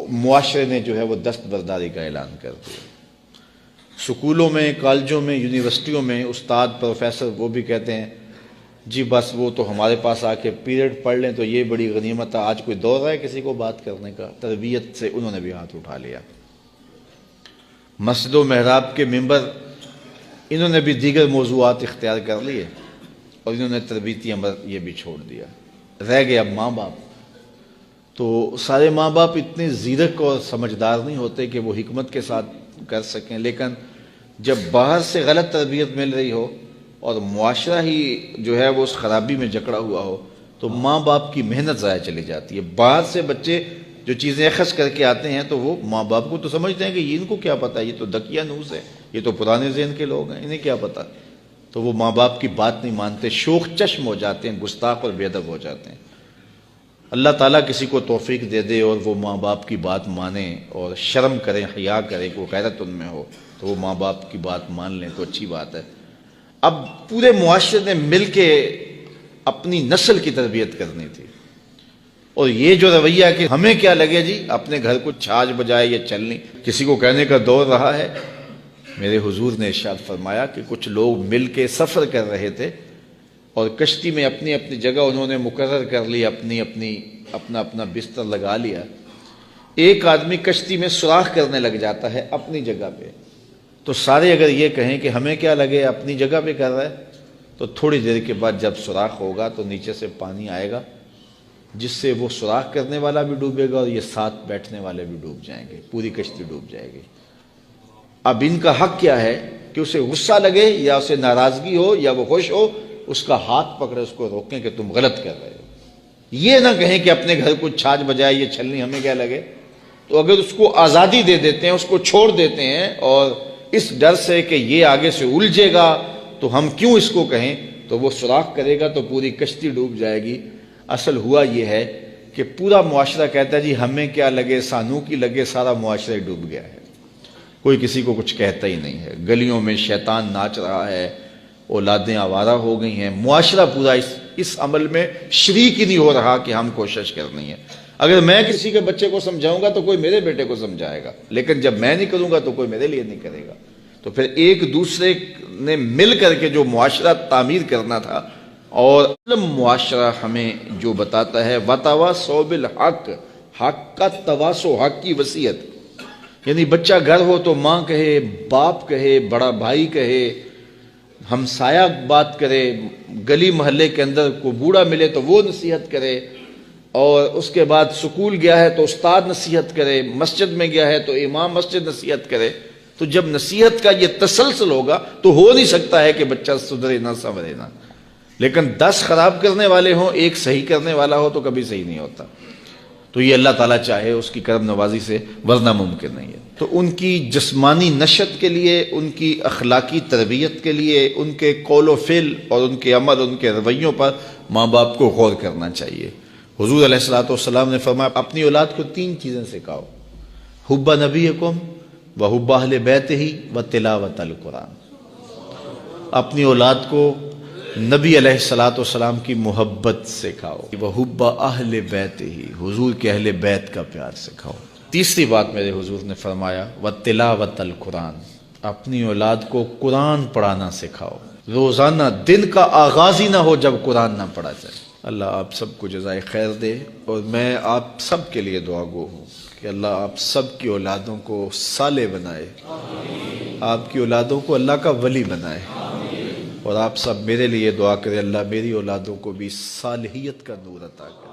معاشرے نے جو ہے وہ دستبرداری کا اعلان کر دیا۔ سکولوں میں، کالجوں میں، یونیورسٹیوں میں استاد پروفیسر وہ بھی کہتے ہیں جی بس وہ تو ہمارے پاس آ کے پیریڈ پڑھ لیں تو یہ بڑی غنیمت ہے، آج کوئی دور ہے کسی کو بات کرنے کا؟ تربیت سے انہوں نے بھی ہاتھ اٹھا لیا۔ مسجد و محراب کے ممبر انہوں نے بھی دیگر موضوعات اختیار کر لیے اور انہوں نے تربیتی امر یہ بھی چھوڑ دیا۔ رہ گئے اب ماں باپ۔ تو سارے ماں باپ اتنے زیرک اور سمجھدار نہیں ہوتے کہ وہ حکمت کے ساتھ کر سکیں، لیکن جب باہر سے غلط تربیت مل رہی ہو اور معاشرہ ہی جو ہے وہ اس خرابی میں جکڑا ہوا ہو تو ماں باپ کی محنت ضائع چلی جاتی ہے۔ باہر سے بچے جو چیزیں اخذ کر کے آتے ہیں تو وہ ماں باپ کو تو سمجھتے ہیں کہ یہ ان کو کیا پتہ، یہ تو دکیا نوز ہے، یہ تو پرانے ذہن کے لوگ ہیں، انہیں کیا پتہ، تو وہ ماں باپ کی بات نہیں مانتے، شوخ چشم ہو جاتے ہیں، گستاخ اور بے ادب ہو جاتے ہیں۔ اللہ تعالیٰ کسی کو توفیق دے دے اور وہ ماں باپ کی بات مانے اور شرم کریں، حیا کریں، کوئی غیرت ان میں ہو تو وہ ماں باپ کی بات مان لیں تو اچھی بات ہے۔ اب پورے معاشرے نے مل کے اپنی نسل کی تربیت کرنی تھی، اور یہ جو رویہ کہ ہمیں کیا لگے جی اپنے گھر کو چھاج بجائے یا چلنی، کسی کو کہنے کا دور رہا ہے۔ میرے حضور نے ارشاد فرمایا کہ کچھ لوگ مل کے سفر کر رہے تھے اور کشتی میں اپنی اپنی جگہ انہوں نے مقرر کر لی، اپنا بستر لگا لیا۔ ایک آدمی کشتی میں سوراخ کرنے لگ جاتا ہے اپنی جگہ پہ، تو سارے اگر یہ کہیں کہ ہمیں کیا لگے اپنی جگہ پہ کر رہا ہے، تو تھوڑی دیر کے بعد جب سوراخ ہوگا تو نیچے سے پانی آئے گا جس سے وہ سوراخ کرنے والا بھی ڈوبے گا اور یہ ساتھ بیٹھنے والے بھی ڈوب جائیں گے، پوری کشتی ڈوب جائے گی۔ اب ان کا حق کیا ہے کہ اسے غصہ لگے یا اسے ناراضگی ہو یا وہ خوش ہو، اس کا ہاتھ پکڑے، اس کو روکیں کہ تم غلط کر رہے ہو۔ یہ نہ کہیں کہ اپنے گھر کو چھاج بجائے یہ چھلنی ہمیں کیا لگے۔ تو اگر اس کو آزادی دے دیتے ہیں، اس کو چھوڑ دیتے ہیں اور اس ڈر سے کہ یہ آگے سے الجھے گا تو ہم کیوں اس کو کہیں، تو وہ سوراخ کرے گا تو پوری کشتی ڈوب جائے گی۔ اصل ہوا یہ ہے کہ پورا معاشرہ کہتا ہے جی ہمیں کیا لگے، سانو کی لگے، سارا معاشرہ ڈوب گیا ہے، کوئی کسی کو کچھ کہتا ہی نہیں ہے۔ گلیوں میں شیطان ناچ رہا ہے، اولادیں آوارہ ہو گئی ہیں، معاشرہ پورا اس عمل میں شریک ہی نہیں ہو رہا کہ ہم کوشش کرنی ہے۔ اگر میں کسی کے بچے کو سمجھاؤں گا تو کوئی میرے بیٹے کو سمجھائے گا، لیکن جب میں نہیں کروں گا تو کوئی میرے لیے نہیں کرے گا۔ تو پھر ایک دوسرے نے مل کر کے جو معاشرہ تعمیر کرنا تھا، اور معاشرہ ہمیں جو بتاتا ہے وَتَوَاصَوْا بِالْحَقِّ، حق کا تواصو، حق کی وصیت، یعنی بچہ گھر ہو تو ماں کہے، باپ کہے، بڑا بھائی کہے، ہمسایہ بات کرے، گلی محلے کے اندر کوئی بوڑھا ملے تو وہ نصیحت کرے، اور اس کے بعد سکول گیا ہے تو استاد نصیحت کرے، مسجد میں گیا ہے تو امام مسجد نصیحت کرے۔ تو جب نصیحت کا یہ تسلسل ہوگا تو ہو نہیں سکتا ہے کہ بچہ سدھرے نہ سنورے نہ، لیکن 10 خراب کرنے والے ہوں، ایک صحیح کرنے والا ہو تو کبھی صحیح نہیں ہوتا۔ تو یہ اللہ تعالیٰ چاہے اس کی کرم نوازی سے، ورنہ ممکن نہیں ہے۔ تو ان کی جسمانی نشت کے لیے، ان کی اخلاقی تربیت کے لیے، ان کے قول و فعل اور ان کے عمل، ان کے رویوں پر ماں باپ کو غور کرنا چاہیے۔ حضور علیہ الصلوۃ والسلام نے فرمایا اپنی اولاد کو 3 چیزیں سکھاؤ، حب نبیکم وحب اہل بیتہ وتلاوت القرآن۔ اپنی اولاد کو نبی علیہ الصلوۃ والسلام کی محبت سکھاؤ، وحب اہل بیتہ، حضور کے اہل بیت کا پیار سکھاؤ۔ تیسری بات میرے حضور نے فرمایا وتلاوت القرآن، اپنی اولاد کو قرآن پڑھانا سکھاؤ۔ روزانہ دن کا آغاز ہی نہ ہو جب قرآن نہ پڑھا جائے۔ اللہ آپ سب کو جزائے خیر دے، اور میں آپ سب کے لیے دعا گو ہوں کہ اللہ آپ سب کی اولادوں کو صالح بنائے، آپ کی اولادوں کو اللہ کا ولی بنائے، اور آپ سب میرے لیے دعا کریں اللہ میری اولادوں کو بھی صالحیت کا نور عطا کرے۔